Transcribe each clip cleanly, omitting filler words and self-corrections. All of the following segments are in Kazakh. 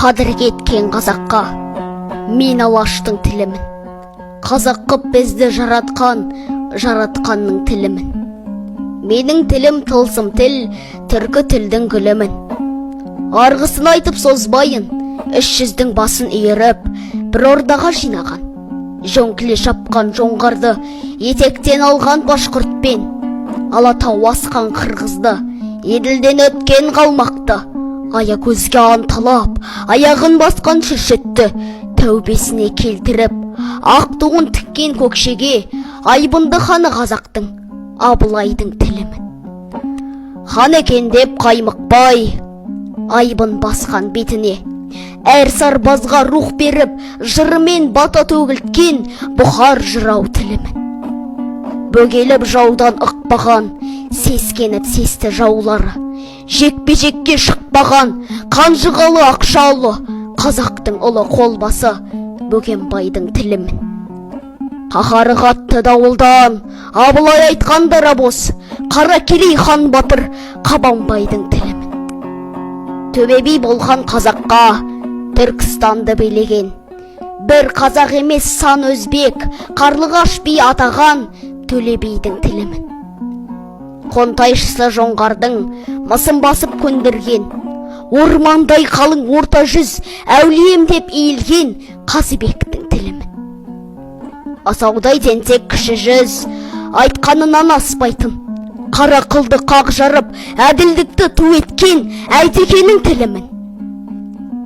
Қадір кеткен қазаққа мен алаштың тілімін. Қазақ қып бізді жаратқанның тілімін. Менің тілім тылсым тіл, түркі тілдің гүлімін. Арғысын айтып созбайын, 300-дің басын иіріп, бір ордаға жинаған. Жөңкіле шапқан жоңғарды, етектен алған башқұртпен, Алатау асқан қырғызды, еділден өткен қалмақты, ая көзге анталап, аяғын басқан шүршітті, тәубесіне келтіріп, ақ туын тіккен көкшеге, айбынды ханы қазақтың, Абылайдың тілімін. Хан екен деп қаймықпай, айбын басқан бетіне, әр сарбазға рух беріп, жырымен бата төгілткен бұхар жырау тілімін. Бөгеліп жаудан ықпаған, сескеніп сесті жаулары, жекпе-жекке шықпаған, қанжығалы ақшалы, қазақтың ұлы қолбасы Бөгенбайдың тілімін. Қаһары қатты дауылдан, Абылай айтқан дарабоз, Қаракерей хан батыр Қабанбайдың тілімін. Төбе би болған қазаққа Түркістанды билеген, бір қазақ емес сан өзбек, Қарлығаш би атаған Төле бидің тілімін. Қонтайшысы жоңғардың мысын басып көндірген, ормандай қалың орта жүз әулием деп иілген Қазыбектің тілімін. Асаудай тентек кіші жүз айтқанынан аспайтын, қара қылды қақ жарып, әділдікті ту еткен Әйтекенің тілімін.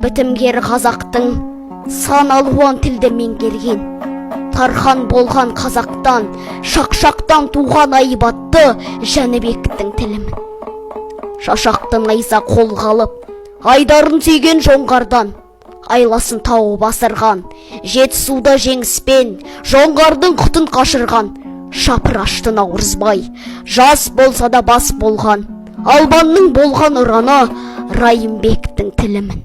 Бітімгер қазақтың сан алуан тілді меңгерген, Тархан болған қазақтан, Шақшақтан туған айбатты Жәнібектің тілімін. Шашақтың айса қолға алып, айдарын сүйген жоңғардан, айласын тауып асырған, Жетісуда жеңіспен жоңғардың құтын қашырған, Шапырашты Наурызбай, жас болса да бас болған, Албанның болған ұраны Райымбектің тілімін.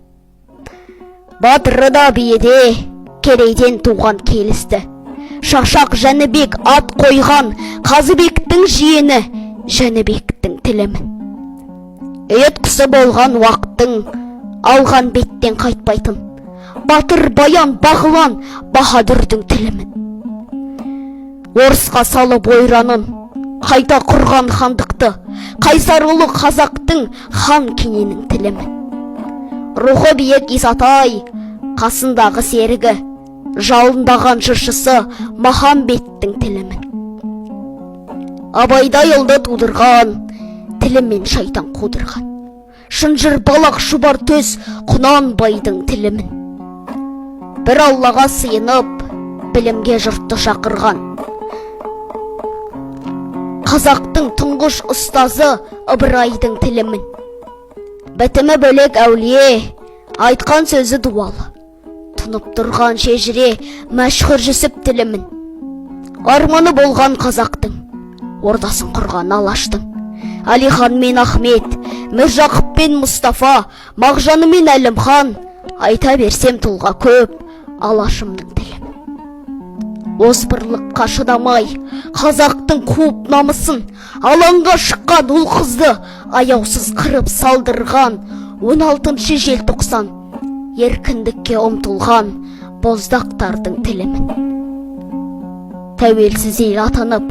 Батыры да биеде Керейден туған келісті, Шашақ Жәнібек ат қойған Қазыбектің жиені Жәнібектің тілімін. Ет құсы болған уақыттың алған беттен қайтпайтын, батыр баян бағылан Баһадүрдің тілімін. Орысқа салып ойранын қайта құрған хандықты, қайсарлы қазақтың хан кененің тілімін. Рухы биік Исатай, қасындағы серігі, жалындаған жыршысы Махамбеттің тілімін. Абайдай ұлды тудырған, тілімен шайтан қудырған, шынжыр балақ шұбар төс Құнанбайдың тілімін. Бір Аллаға сыйынып, білімге жұртты шақырған, қазақтың тұңғыш ұстазы Ыбырайдың тілімін. Бітімі бөлек әулие, айтқан сөзі дуалы, тұнып тұрған шежіре мәшһүр Жүсіп тілімін. Арманы болған қазақтың, ордасын құрған Алаштың, Әлихан мен Ахмет, Міржақып пен Мұстафа, Мағжаны мен Әлімхан, айта берсем тұлға көп Алашымның тілімін. Озбырлыққа шыдамай, қазақтың қуып намысын, алаңға шыққан ұл қызды аяусыз қырып салдырған 16 желтоқсан еркіндікке ұмтылған боздақтардың тілімін. Тәуелсіз ел атанып,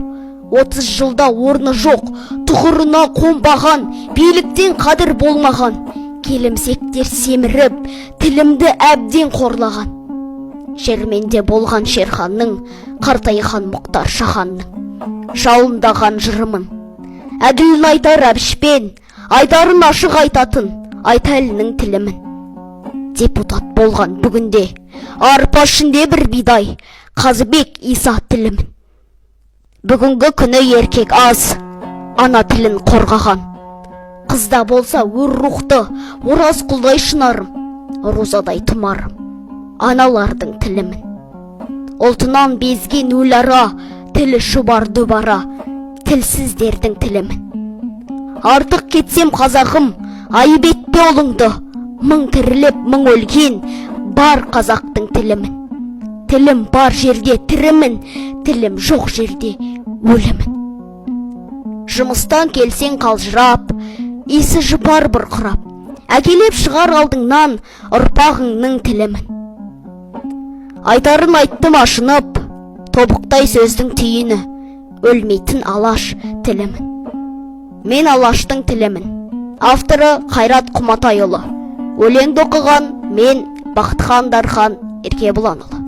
30 жылда орны жоқ, тұғырына қонбаған, биліктен қадір болмаған, келімсектер семіріп, тілімді әбден қорлаған. Жерменде болған Шерханның, Қартайхан Мұқтар Шаханның жалындаған жырымын. Әділін айтар әбішпен, айтарын ашық айтатын Айтәлінің тілімін. Депутат болған бүгінде, арпа ішінде бір бидай, Қазыбек Иса тілімін. Бүгінгі күні еркек аз, ана тілін қорғаған. Қызда болса өр рухты, ораз құлдай шынарым, розадай тұмарым, аналардың тілімін. Ұлтынан безген өлара, тілі шұбар дүбара, тілсіздердің тілімін. Артық кетсем қазағым, айып етпе ұлыңды, мың тіріліп мың өлген бар қазақтың тілімін. Тілім бар жерде тірімін, тілім жоқ жерде өлімін. Жұмыстан келсең қалжырап, есі жұпар бұрқырап, әкелеп шығар алдыңнан ұрпағыңның тілімін. Айтарын айттым ашынып, тобықтай сөздің түйіні, өлмейтін алаш тілімін. Мен алаштың тілімін. Авторы Қайрат Құматайұлы. Өлеңді оқыған мен Бақтыхан Дархан Еркебұланұлы.